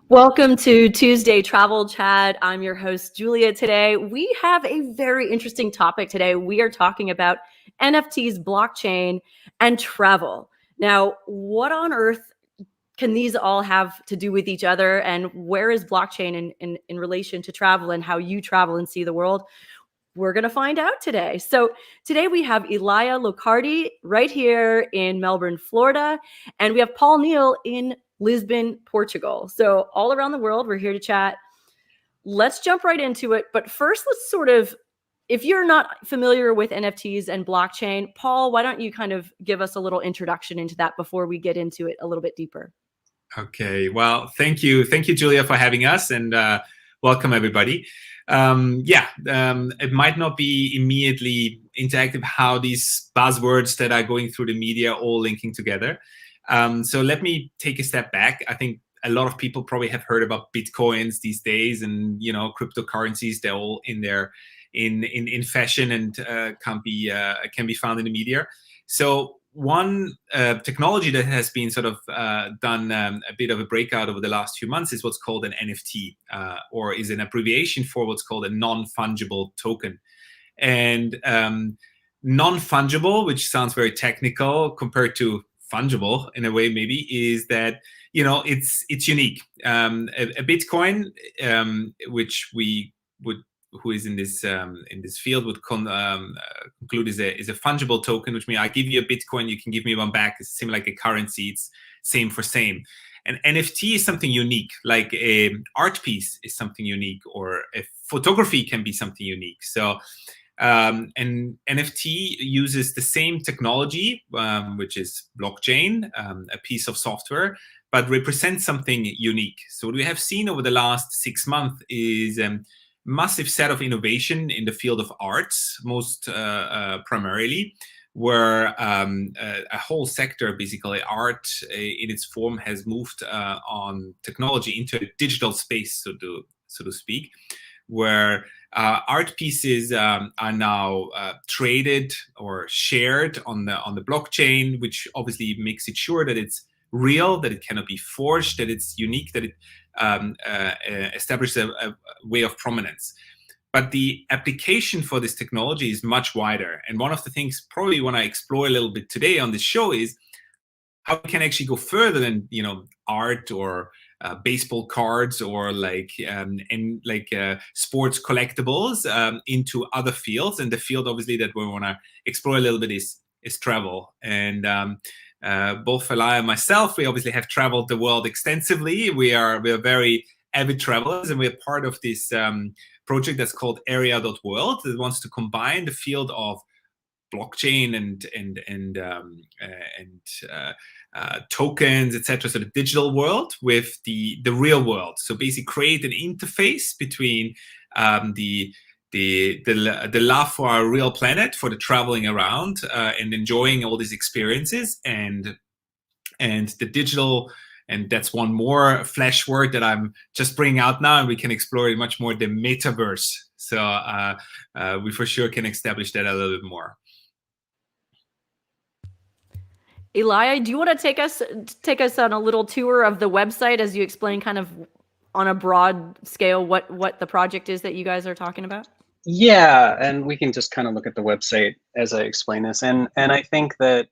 Welcome to Tuesday Travel Chat. I'm your host, Julia. Today, we have a very interesting topic today. We are talking about NFTs, blockchain, and travel. Now, what on earth can these all have to do with each other? And where is blockchain in relation to travel and how you travel and see the world? We're going to find out today. So today we have Elia Locardi right here in Melbourne, Florida, and we have Paul Neal in Lisbon, Portugal. So all around the world, we're here to chat. Let's jump right into it. But first, let's sort of, if you're not familiar with NFTs and blockchain, Paul, why don't you kind of give us a little introduction into that before we get into it a little bit deeper? Okay, well, thank you, Julia, for having us, and welcome everybody. It might not be immediately interactive how these buzzwords that are going through the media all linking together. So let me take a step back. I think a lot of people probably have heard about Bitcoins these days, and cryptocurrencies. They're all in fashion and can be found in the media. So one technology that has been sort of done a bit of a breakout over the last few months is what's called an NFT, or is an abbreviation for what's called a non-fungible token. And non-fungible, which sounds very technical compared to fungible in a way, maybe, is that it's unique. A Bitcoin, which who is in this field would conclude is a fungible token, which means I give you a Bitcoin, you can give me one back. It's similar like a currency. It's same for same. An NFT is something unique, like an art piece is something unique, or a photography can be something unique. So an NFT uses the same technology, which is blockchain, a piece of software, but represents something unique. So what we have seen over the last 6 months is massive set of innovation in the field of arts, most primarily, where a whole sector, basically art in its form, has moved on technology into a digital space, so to speak, where art pieces are now traded or shared on the blockchain, which obviously makes it sure that it's real, that it cannot be forged, that it's unique, that it establishes a way of prominence. But the application for this technology is much wider. And one of the things probably want to explore a little bit today on this show is how we can actually go further than art or baseball cards or sports collectibles into other fields. And the field obviously that we want to explore a little bit is travel. And both Elia and myself, we obviously have traveled the world extensively. We are very avid travelers, and we're part of this project that's called Area.world that wants to combine the field of blockchain and tokens, etc., so the digital world with the real world. So basically create an interface between the love for our real planet, for the traveling around and enjoying all these experiences, and the digital. And that's one more flash word that I'm just bringing out now, and we can explore it much more, the metaverse. So we for sure can establish that a little bit more. Elia, do you want to take us on a little tour of the website as you explain kind of on a broad scale what the project is that you guys are talking about? Yeah, and we can just kind of look at the website as I explain this. And I think that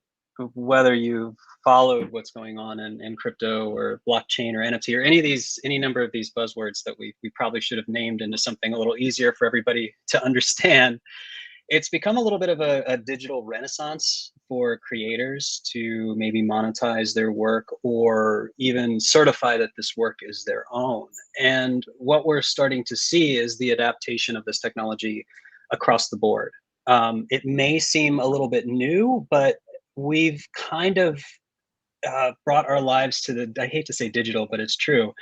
whether you've followed what's going on in crypto or blockchain or NFT or any number of these buzzwords that we probably should have named into something a little easier for everybody to understand, it's become a little bit of a digital renaissance for creators to maybe monetize their work or even certify that this work is their own. And what we're starting to see is the adaptation of this technology across the board. It may seem a little bit new, but we've kind of brought our lives to I hate to say digital, but it's true.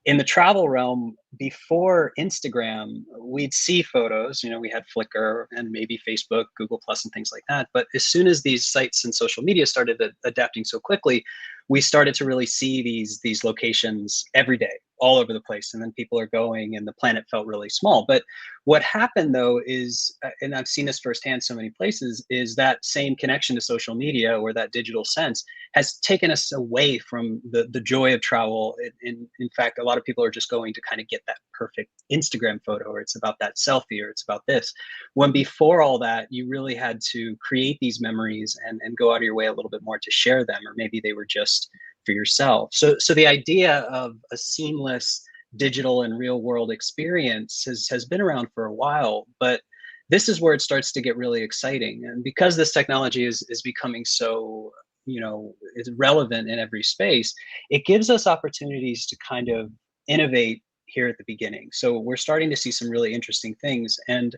In the travel realm, before Instagram, we'd see photos. We had Flickr and maybe Facebook, Google Plus, and things like that. But as soon as these sites and social media started adapting so quickly, we started to really see these locations every day, all over the place. And then people are going, and the planet felt really small. But what happened though is, and I've seen this firsthand so many places, is that same connection to social media, or that digital sense, has taken us away from the joy of travel. In fact, a lot of people are just going to kind of get that perfect Instagram photo, or it's about that selfie, or it's about this. When before all that, you really had to create these memories and go out of your way a little bit more to share them, or maybe they were just for yourself. So the idea of a seamless digital and real world experience has been around for a while, but this is where it starts to get really exciting. And because this technology is becoming so, it's relevant in every space, it gives us opportunities to kind of innovate here at the beginning. So we're starting to see some really interesting things. And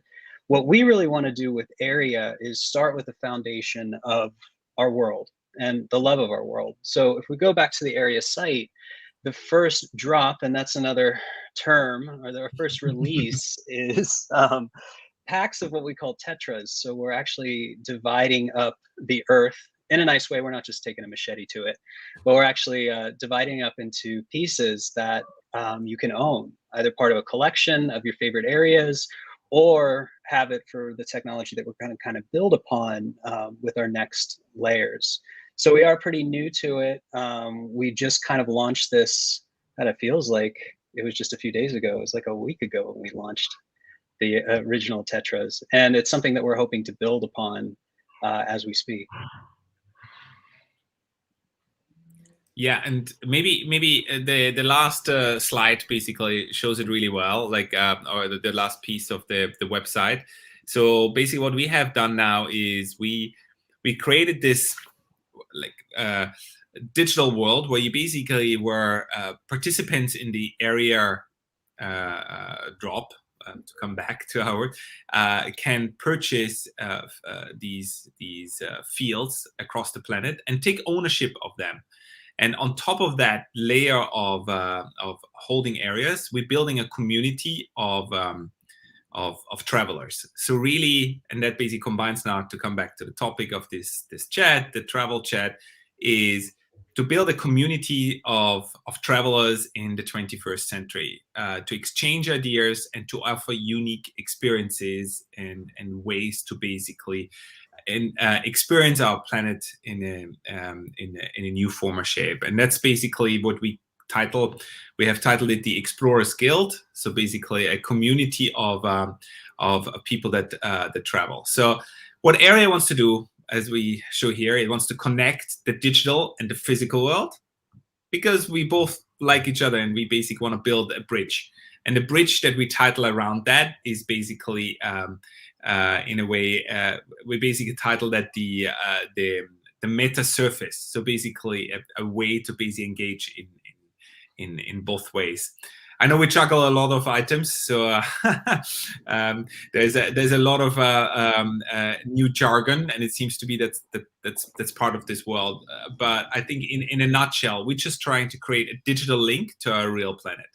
what we really want to do with Area is start with the foundation of our world and the love of our world. So if we go back to the Area site, the first drop, and that's another term, or the first release is packs of what we call tetras. So we're actually dividing up the earth in a nice way. We're not just taking a machete to it, but we're actually dividing up into pieces that you can own, either part of a collection of your favorite areas, or have it for the technology that we're going to kind of build upon with our next layers. So we are pretty new to it. We just kind of launched this, and it feels like it was just a few days ago. It was like a week ago when we launched the original tetras, and it's something that we're hoping to build upon as we speak. Yeah, and maybe the last slide basically shows it really well, like or the last piece of the website. So basically, what we have done now is we created this like digital world where you basically were participants in the area drop. To come back to Howard, can purchase these fields across the planet and take ownership of them. And on top of that layer of holding areas, we're building a community of travelers. So really, and that basically combines now, to come back to the topic of this chat, the travel chat, is to build a community of travelers in the 21st century, to exchange ideas and to offer unique experiences and ways to basically experience our planet in a new form or shape. And that's basically what we have titled it the Explorers Guild. So basically a community of people that travel. So what Area wants to do, as we show here, it wants to connect the digital and the physical world, because we both like each other and we basically want to build a bridge. And the bridge that we title around that is basically, in a way, we basically title that the meta surface. So basically a way to basically engage in both ways. I know we juggle a lot of items, so there's a lot of new jargon, and it seems to be that's part of this world. But I think in a nutshell, we're just trying to create a digital link to our real planet.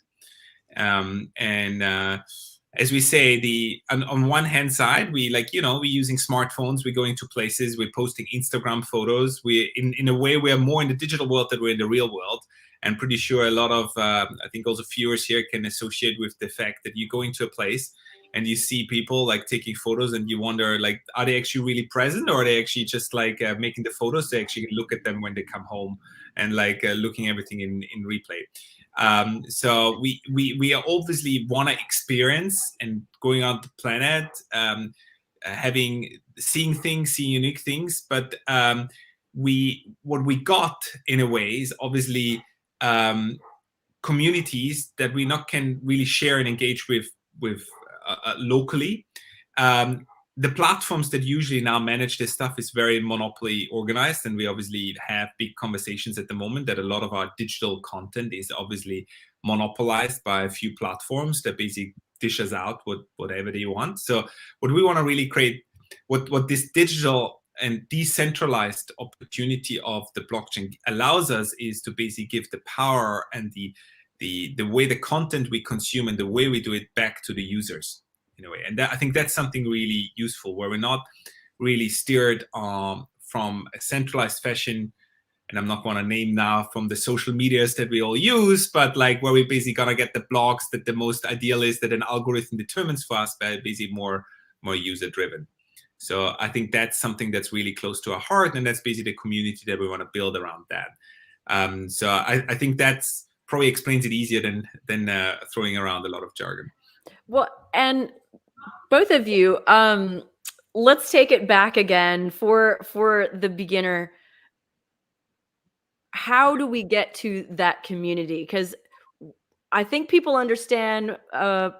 As we say, on one hand side, we're using smartphones, we're going to places, we're posting Instagram photos. We in a way we are more in the digital world than we're in the real world. And pretty sure a lot of, I think also viewers here can associate with the fact that you go into a place and you see people like taking photos and you wonder, like, are they actually really present, or are they actually just like making the photos? They actually look at them when they come home and like looking everything in replay. So we obviously want to experience and going on the planet, seeing things, seeing unique things. But what we got in a way is obviously communities that we not can really share and engage with locally. The platforms that usually now manage this stuff is very monopoly organized, and we obviously have big conversations at the moment that a lot of our digital content is obviously monopolized by a few platforms that basically dish us out whatever they want. So what we want to really create, what this digital and decentralized opportunity of the blockchain allows us, is to basically give the power and the the way the content we consume and the way we do it back to the users in a way. And I think that's something really useful, where we're not really steered from a centralized fashion. And I'm not going to name now from the social medias that we all use, but like where we basically going to get the blogs that the most ideal is that an algorithm determines for us, but basically more user driven. So I think that's something that's really close to our heart, and that's basically the community that we want to build around that. So I think that's probably explains it easier than throwing around a lot of jargon. Well, and both of you, let's take it back again for the beginner. How do we get to that community? Because I think people understand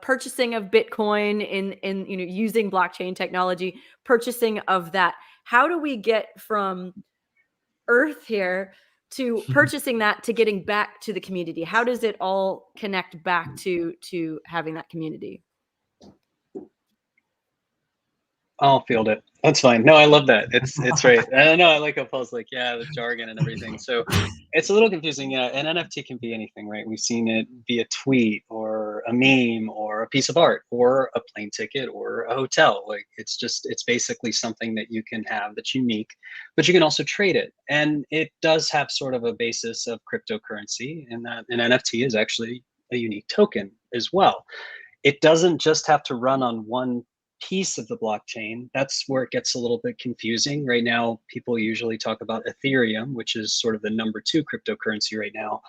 purchasing of Bitcoin in using blockchain technology, purchasing of that. How do we get from Earth here to purchasing that to getting back to the community? How does it all connect back to having that community? I'll field it. That's fine. No, I love that. It's right. I know. I like how Paul's like, yeah, the jargon and everything. So it's a little confusing. Yeah, an NFT can be anything, right? We've seen it be a tweet or a meme or a piece of art or a plane ticket or a hotel. Like it's basically something that you can have that's unique, but you can also trade it. And it does have sort of a basis of cryptocurrency, in that an NFT is actually a unique token as well. It doesn't just have to run on one piece of the blockchain. That's where it gets a little bit confusing. Right now, people usually talk about Ethereum, which is sort of the number 2 cryptocurrency right now.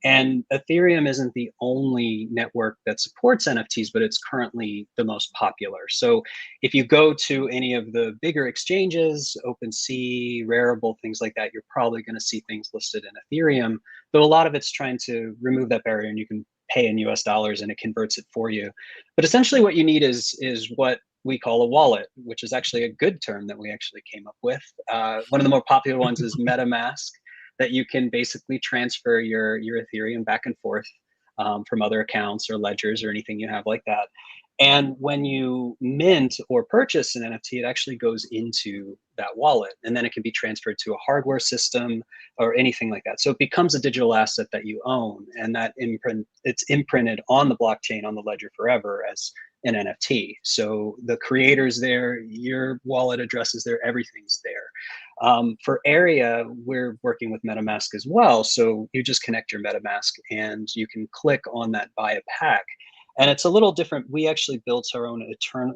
And Ethereum isn't the only network that supports NFTs, but it's currently the most popular. So if you go to any of the bigger exchanges, OpenSea, Rarible, things like that, you're probably going to see things listed in Ethereum, though a lot of it's trying to remove that barrier, and you can pay in US dollars and it converts it for you. But essentially what you need is what we call a wallet, which is actually a good term that we actually came up with. One of the more popular ones is MetaMask, that you can basically transfer your Ethereum back and forth from other accounts or ledgers or anything you have like that. And when you mint or purchase an NFT, it actually goes into that wallet, and then it can be transferred to a hardware system or anything like that. So it becomes a digital asset that you own, and that it's imprinted on the blockchain, on the ledger forever as an NFT. So the creator's there, your wallet address is there, everything's there. For Area, we're working with MetaMask as well. So you just connect your MetaMask and you can click on that buy a pack. And it's a little different. We actually built our own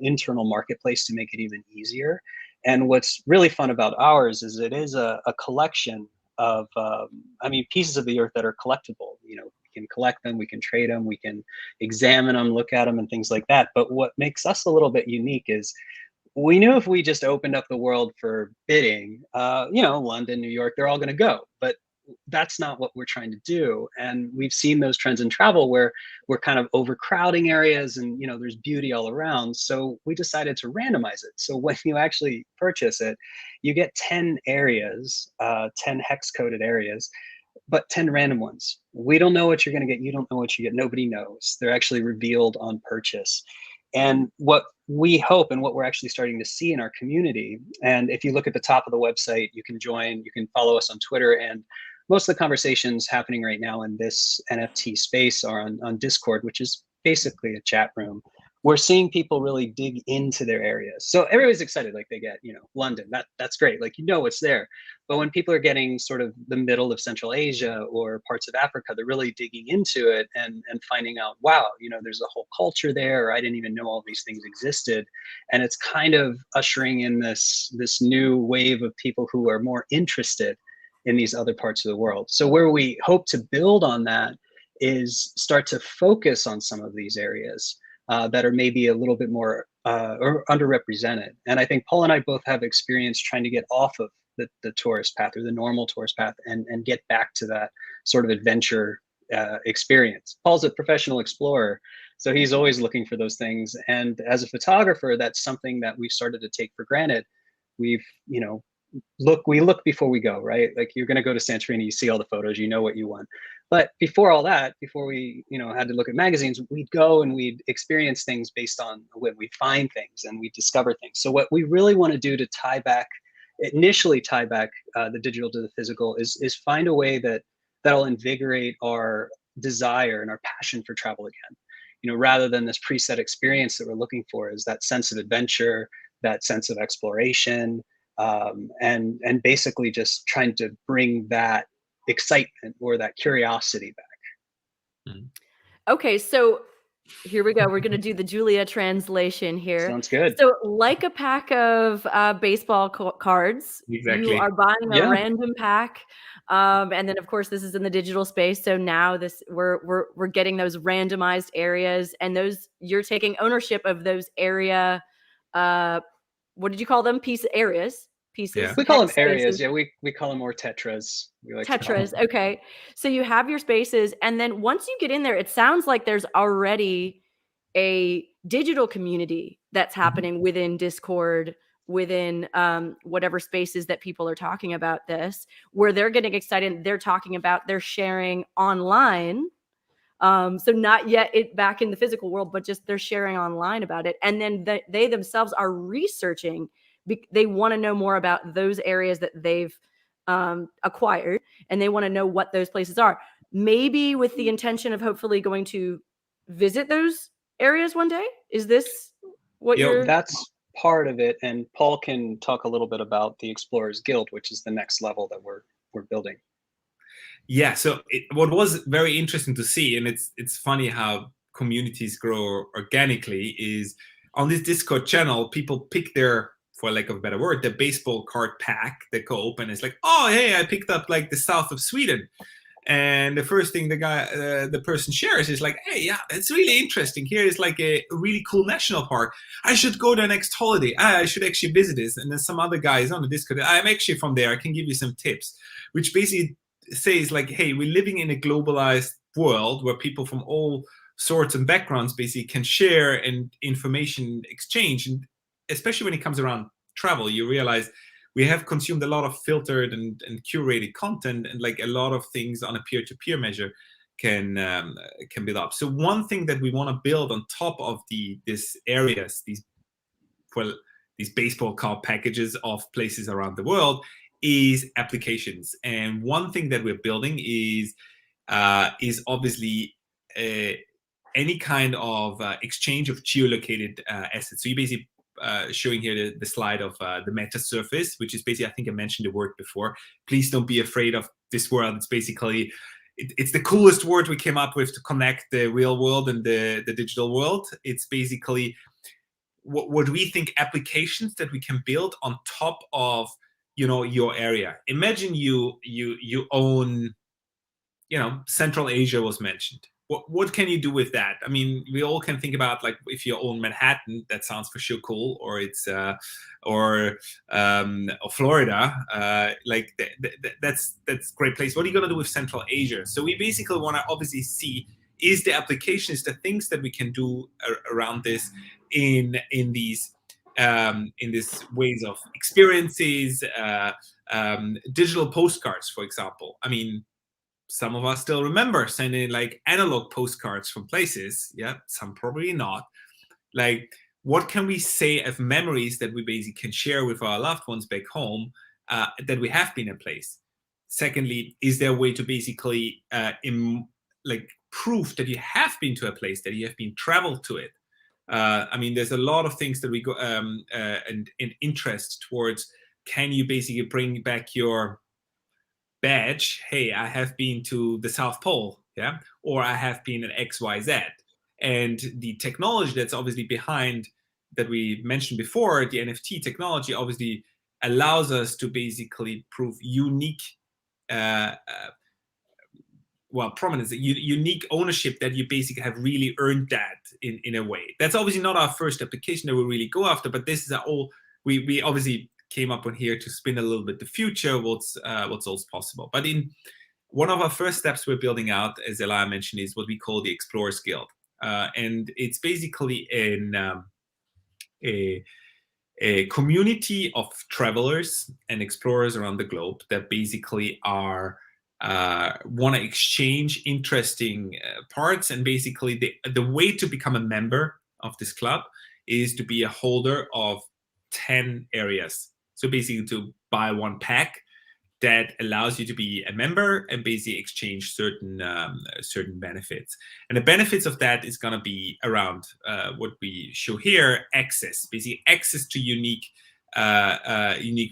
internal marketplace to make it even easier. And what's really fun about ours is it is a collection of, pieces of the earth that are collectible. We can collect them, we can trade them, we can examine them, look at them, and things like that. But what makes us a little bit unique is we knew if we just opened up the world for bidding, London, New York, they're all going to go. But that's not what we're trying to do. And we've seen those trends in travel where we're kind of overcrowding areas and, there's beauty all around. So we decided to randomize it. So when you actually purchase it, you get 10 areas, 10 hex coded areas, but 10 random ones. We don't know what you're going to get. You don't know what you get. Nobody knows. They're actually revealed on purchase. And what we hope, and what we're actually starting to see in our community, and if you look at the top of the website, you can join, you can follow us on Twitter, and most of the conversations happening right now in this NFT space are on Discord, which is basically a chat room. We're seeing people really dig into their areas. So everybody's excited, like they get, London, that's great. Like, what's there. But when people are getting sort of the middle of Central Asia or parts of Africa, they're really digging into it and finding out, wow, there's a whole culture there. Or I didn't even know all these things existed. And it's kind of ushering in this new wave of people who are more interested in these other parts of the world. So where we hope to build on that is start to focus on some of these areas that are maybe a little bit more or underrepresented. And I think Paul and I both have experience trying to get off of the tourist path or the normal tourist path and get back to that sort of adventure experience. Paul's a professional explorer, so he's always looking for those things. And as a photographer, that's something that we've started to take for granted. We look before we go, right? Like you're going to go to Santorini, you see all the photos, you know what you want. But before all that, before we, had to look at magazines, we'd go and we'd experience things based on when we find things and we discover things. So what we really want to do to initially tie back the digital to the physical is find a way that'll invigorate our desire and our passion for travel again. You know, rather than this preset experience that we're looking for, is that sense of adventure, that sense of exploration, and basically just trying to bring that excitement or that curiosity back. Mhm. Okay, so here we go. We're going to do the Julia translation here. Sounds good. So, like a pack of baseball cards, you Exactly. are buying a Yeah. random pack, and then of course this is in the digital space. So now we're getting those randomized areas, and those you're taking ownership of those area. What did you call them? Pieces, Yeah. We call them hex areas. spaces. Yeah, we call them more tetras. We like to call Tetras. them. Okay. So you have your spaces. And then once you get in there, it sounds like there's already a digital community that's happening within Discord, within whatever spaces that people are talking about this, where they're getting excited. They're talking about, they're sharing online. So not yet it back in the physical world, but just they're sharing online about it. And then they themselves are researching. They want to know more about those areas that they've acquired, and they want to know what those places are. Maybe with the intention of hopefully going to visit those areas one day. Is this what Yo, you're? That's part of it, and Paul can talk a little bit about the Explorers Guild, which is the next level that we're building. Yeah, so what was very interesting to see, and it's funny how communities grow organically, is on this Discord channel, people pick their, for lack of a better word, the baseball card pack that go open. It's like, oh, hey, I picked up like the south of Sweden. And the first thing the person shares is like, hey, yeah, it's really interesting. Here is like a really cool national park. I should go there next holiday. I should actually visit this. And then some other guy is on the Discord. I'm actually from there. I can give you some tips, which basically says like, hey, we're living in a globalized world where people from all sorts and backgrounds basically can share and information exchange. And especially when it comes around travel, you realize we have consumed a lot of filtered and curated content, and like a lot of things on a peer-to-peer measure can build up. So one thing that we want to build on top of these areas, these baseball card packages of places around the world, is applications. And one thing that we're building is obviously any kind of exchange of geolocated assets. So you basically showing here the slide of the meta surface, which is basically, I think I mentioned the word before. Please don't be afraid of this word. It's basically, it's the coolest word we came up with to connect the real world and the digital world. It's basically what we think applications that we can build on top of, you know, your area. Imagine you own, you know, Central Asia was mentioned. What can you do with that? I mean, we all can think about like if you own Manhattan, that sounds for sure cool, or it's or Florida, like that's great place. What are you gonna do with Central Asia? So we basically want to obviously see is the applications, the things that we can do around this in these ways of experiences, digital postcards, for example. I mean, some of us still remember sending like analog postcards from places. Yeah, some probably not. Like, what can we say of memories that we basically can share with our loved ones back home that we have been in place? Secondly, is there a way to basically like proof that you have been to a place, that you have been traveled to it? I mean, there's a lot of things that we go and interest towards. Can you basically bring back your badge? Hey, I have been to the South Pole, yeah, or I have been at XYZ. And the technology that's obviously behind that we mentioned before, the NFT technology, obviously allows us to basically prove unique prominence, unique ownership, that you basically have really earned that in a way. That's obviously not our first application that we really go after, but this is all we obviously came up on here to spin a little bit the future, what's all possible. But in one of our first steps we're building out, as Elia mentioned, is what we call the Explorers Guild. And it's basically a community of travelers and explorers around the globe that basically are want to exchange interesting parts. And basically the way to become a member of this club is to be a holder of 10 areas. So basically to buy one pack that allows you to be a member and basically exchange certain benefits. And the benefits of that is going to be around what we show here: access, basically access to unique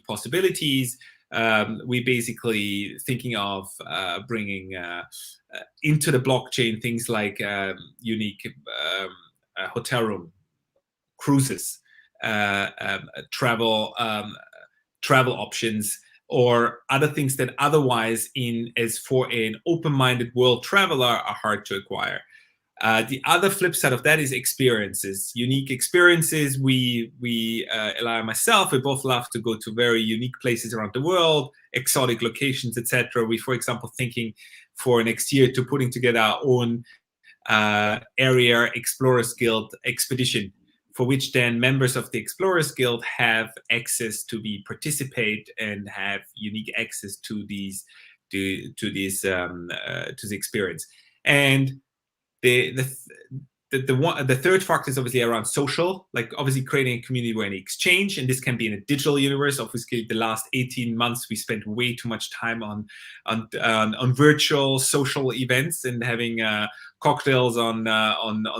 possibilities. We basically thinking of bringing into the blockchain things like unique hotel room, cruises, travel options, or other things that otherwise, as for an open-minded world traveler, are hard to acquire. The other flip side of that is experiences, unique experiences. We Eli and myself, we both love to go to very unique places around the world, exotic locations, etc. We, for example, thinking for next year to putting together our own area Explorers Guild expedition, for which then members of the Explorers Guild have access to participate and have unique access to these to the experience. And the third factor is obviously around social, like obviously creating a community where any exchange, and this can be in a digital universe. Obviously, the last 18 months we spent way too much time on virtual social events and having cocktails on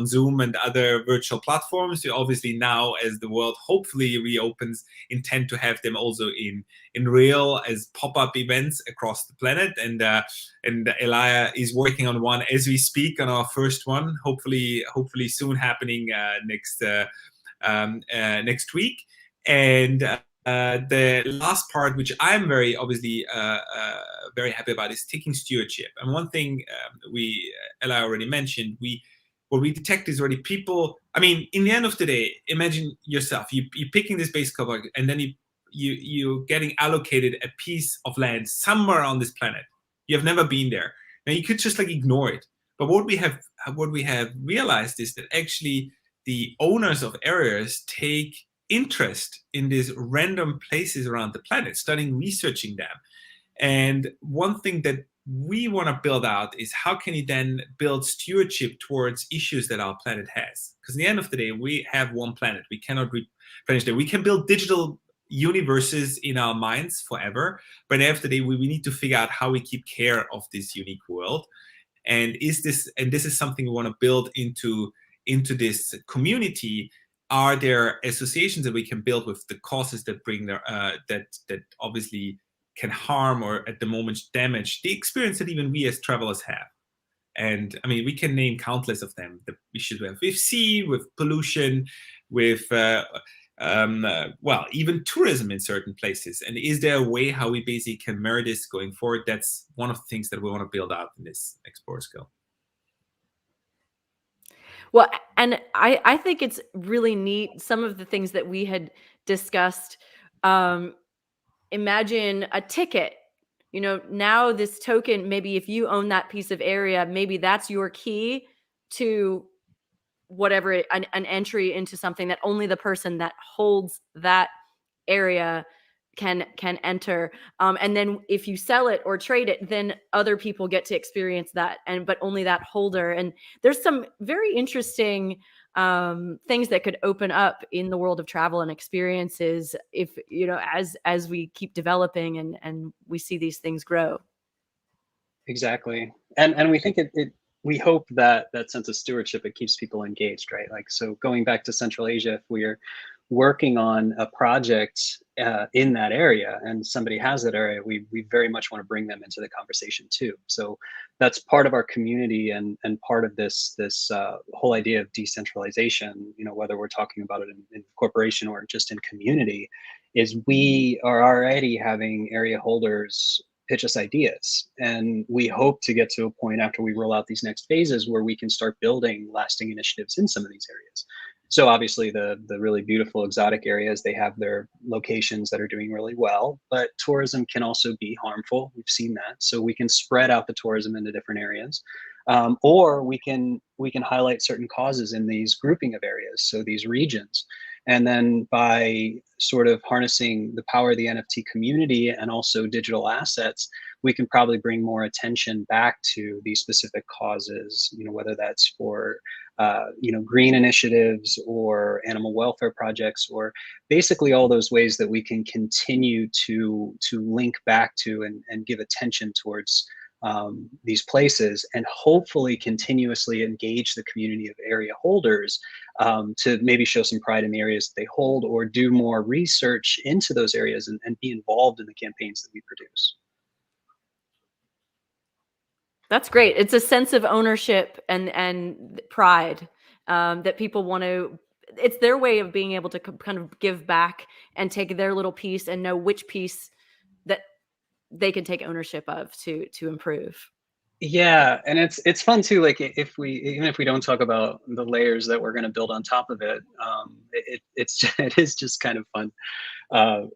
Zoom and other virtual platforms. We obviously now, as the world hopefully reopens, intend to have them also in real as pop-up events across the planet. And Elia is working on one as we speak, on our first one, hopefully soon happening next week. And the last part, which I'm very obviously very happy about, is taking stewardship. And one thing Eli already mentioned, what we detect is already people. I mean, in the end of the day, imagine yourself, you're picking this base cover, and then you're getting allocated a piece of land somewhere on this planet. You have never been there. Now you could just like ignore it. But what we have realized is that actually the owners of areas take interest in these random places around the planet, starting researching them. And one thing that we want to build out is how can you then build stewardship towards issues that our planet has? Because at the end of the day, we have one planet. We cannot replenish that. We can build digital universes in our minds forever, but at the end of the day, we need to figure out how we keep care of this unique world. And this is something we want to build into this community. Are there associations that we can build with the causes that bring that obviously can harm or at the moment damage the experience that even we as travelers have? And I mean, we can name countless of them. The issues we have with sea, with pollution, with even tourism in certain places. And is there a way how we basically can mirror this going forward? That's one of the things that we want to build out in this Explorers Guild. Well, and I think it's really neat, some of the things that we had discussed. Imagine a ticket. Now this token, maybe if you own that piece of area, maybe that's your key to whatever, an entry into something that only the person that holds that area can enter. And then if you sell it or trade it, then other people get to experience that, but only that holder. And there's some very interesting things that could open up in the world of travel and experiences if, as we keep developing and we see these things grow. Exactly. And we think we hope that sense of stewardship, it keeps people engaged, right? Like, so going back to Central Asia, if we're working on a project in that area and somebody has that area, we very much want to bring them into the conversation too. So that's part of our community and part of this whole idea of decentralization, whether we're talking about it in corporation or just in community, is we are already having area holders pitch us ideas. And we hope to get to a point after we roll out these next phases where we can start building lasting initiatives in some of these areas. So obviously the really beautiful exotic areas, they have their locations that are doing really well, but tourism can also be harmful. We've seen that. So we can spread out the tourism into different areas. Or we can highlight certain causes in these grouping of areas, so these regions. And then by sort of harnessing the power of the NFT community and also digital assets, we can probably bring more attention back to these specific causes, whether that's for green initiatives or animal welfare projects, or basically all those ways that we can continue to link back to and give attention towards these places, and hopefully continuously engage the community of area holders to maybe show some pride in the areas that they hold, or do more research into those areas and be involved in the campaigns that we produce. That's great. It's a sense of ownership and pride that people want to. It's their way of being able to kind of give back and take their little piece and know which piece that they can take ownership of to improve. Yeah, and it's fun too. Like even if we don't talk about the layers that we're going to build on top of it, it is just kind of fun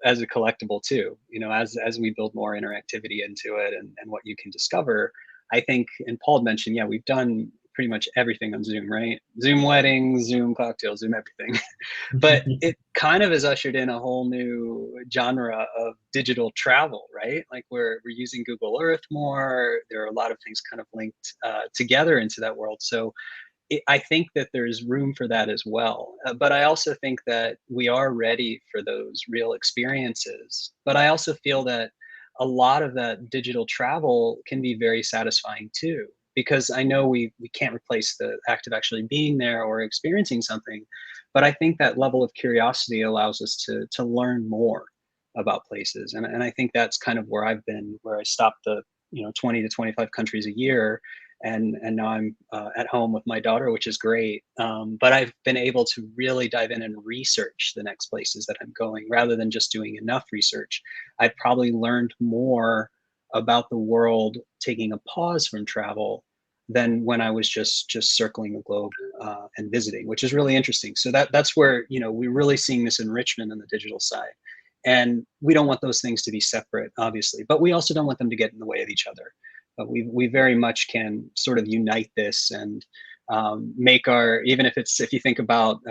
as a collectible too. As we build more interactivity into it and what you can discover. I think, and Paul mentioned, yeah, we've done pretty much everything on Zoom, right? Zoom weddings, Zoom cocktails, Zoom everything. But it kind of has ushered in a whole new genre of digital travel, right? Like we're using Google Earth more. There are a lot of things kind of linked together into that world. So I think that there's room for that as well. But I also think that we are ready for those real experiences. But I also feel that a lot of that digital travel can be very satisfying too, because I know we can't replace the act of actually being there or experiencing something, but I think that level of curiosity allows us to learn more about places. And I think that's kind of where I've been, where I stopped the 20 to 25 countries a year, and now I'm at home with my daughter, which is great. But I've been able to really dive in and research the next places that I'm going, rather than just doing enough research. I've probably learned more about the world taking a pause from travel than when I was just circling the globe and visiting, which is really interesting. So that's where we're really seeing this enrichment on the digital side. And we don't want those things to be separate, obviously, but we also don't want them to get in the way of each other. But we very much can sort of unite this and make even if you think about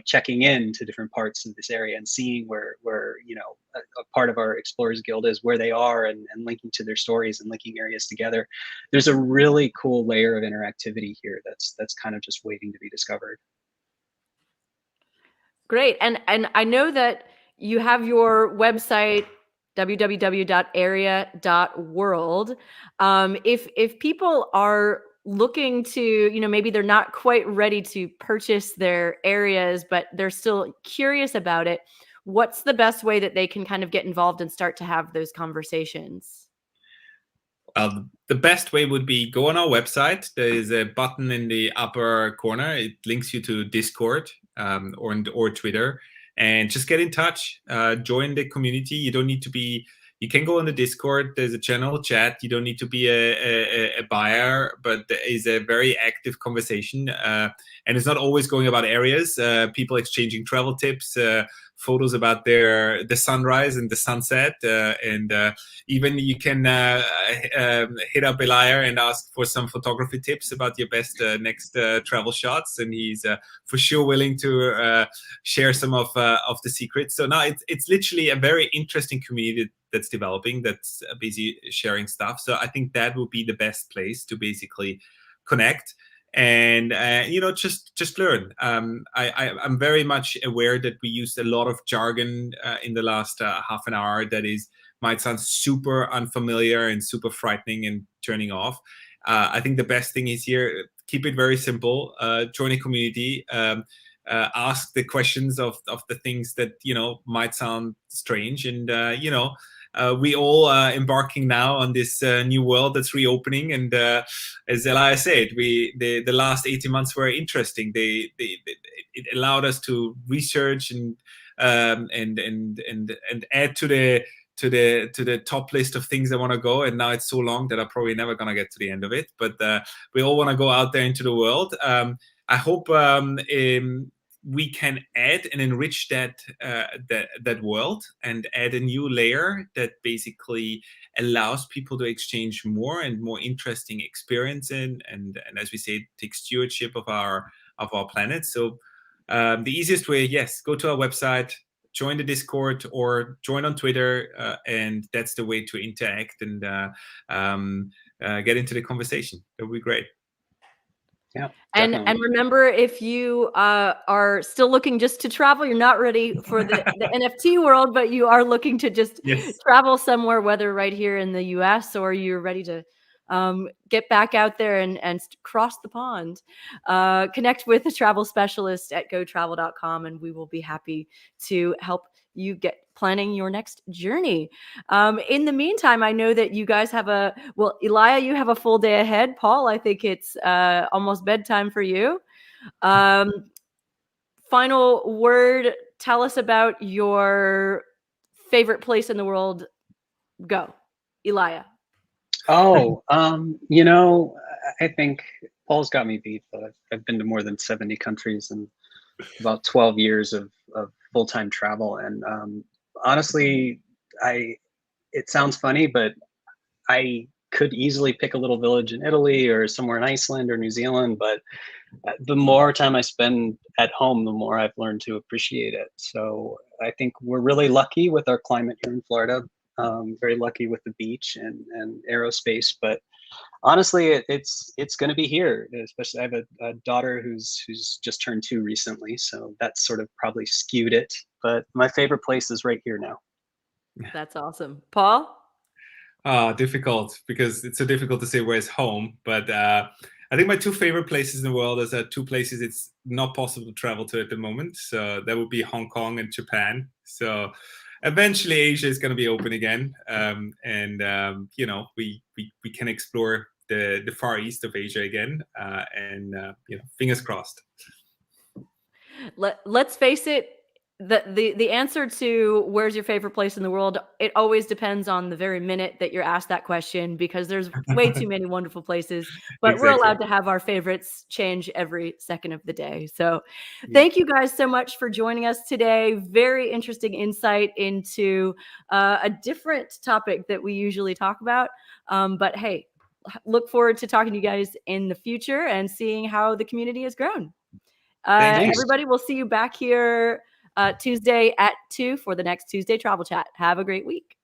checking in to different parts of this area and seeing where a part of our Explorers Guild is, where they are, and linking to their stories and linking areas together. There's a really cool layer of interactivity here that's kind of just waiting to be discovered. Great. And I know that you have your website, www.area.world. If people are looking to, maybe they're not quite ready to purchase their areas, but they're still curious about it, what's the best way that they can kind of get involved and start to have those conversations? The best way would be go on our website. There is a button in the upper corner. It links you to Discord or Twitter, and just get in touch. Join the community. You don't need to be. You can go on the Discord. There's a general chat. You don't need to be a buyer, but there is a very active conversation, and it's not always going about areas. People exchanging travel tips, photos about the sunrise and the sunset, and even you can hit up Elia and ask for some photography tips about your best next travel shots, and he's for sure willing to share some of the secrets. So now it's literally a very interesting community that's developing, that's busy sharing stuff. So I think that will be the best place to basically connect and just learn. I'm very much aware that we used a lot of jargon in the last half an hour that might sound super unfamiliar and super frightening and turning off. I think the best thing is here, keep it very simple. Join a community. Ask the questions of the things that might sound strange, and we all embarking now on this new world that's reopening. And as Elia said, the last 18 months were interesting. It allowed us to research and add to the top list of things I want to go. And now it's so long that I'm probably never going to get to the end of it. But we all want to go out there into the world. I hope we can add and enrich that world and add a new layer that basically allows people to exchange more and more interesting experience and as we say, take stewardship of our planet. So the easiest way, yes, go to our website, join the Discord or join on Twitter, and that's the way to interact and get into the conversation. That would be great. Yeah, and remember, if you are still looking just to travel, you're not ready for the NFT world, but you are looking to just travel somewhere, whether right here in the US or you're ready to get back out there and cross the pond, connect with a travel specialist at gotravel.com, and we will be happy to help you get planning your next journey. In the meantime, I know that you guys have Elia, you have a full day ahead. Paul, I think it's almost bedtime for you. Final word, tell us about your favorite place in the world. Go, Elia. Oh, you know, I think Paul's got me beat, but I've been to more than 70 countries and about 12 years of full-time travel. And honestly, it sounds funny, but I could easily pick a little village in Italy or somewhere in Iceland or New Zealand, but the more time I spend at home, the more I've learned to appreciate it. So I think we're really lucky with our climate here in Florida. Very lucky with the beach and aerospace, but honestly, it's going to be here. Especially, I have a daughter who's just turned 2 recently, so that's sort of probably skewed it. But my favorite place is right here now. That's awesome, Paul. Difficult, because it's so difficult to say where's home. But I think my 2 favorite places in the world is 2 places it's not possible to travel to at the moment. So that would be Hong Kong and Japan. So eventually Asia is going to be open again, and you know, we can explore the far east of Asia again, and you know, fingers crossed. Let's face it, the answer to where's your favorite place in the world, it always depends on the very minute that you're asked that question, because there's way too many wonderful places, but we're allowed to have our favorites change every second of the day. So thank you guys so much for joining us today. Very interesting insight into a different topic that we usually talk about, but hey, look forward to talking to you guys in the future and seeing how the community has grown. Everybody, we'll see you back here Tuesday at 2 for the next Tuesday Travel Chat. Have a great week.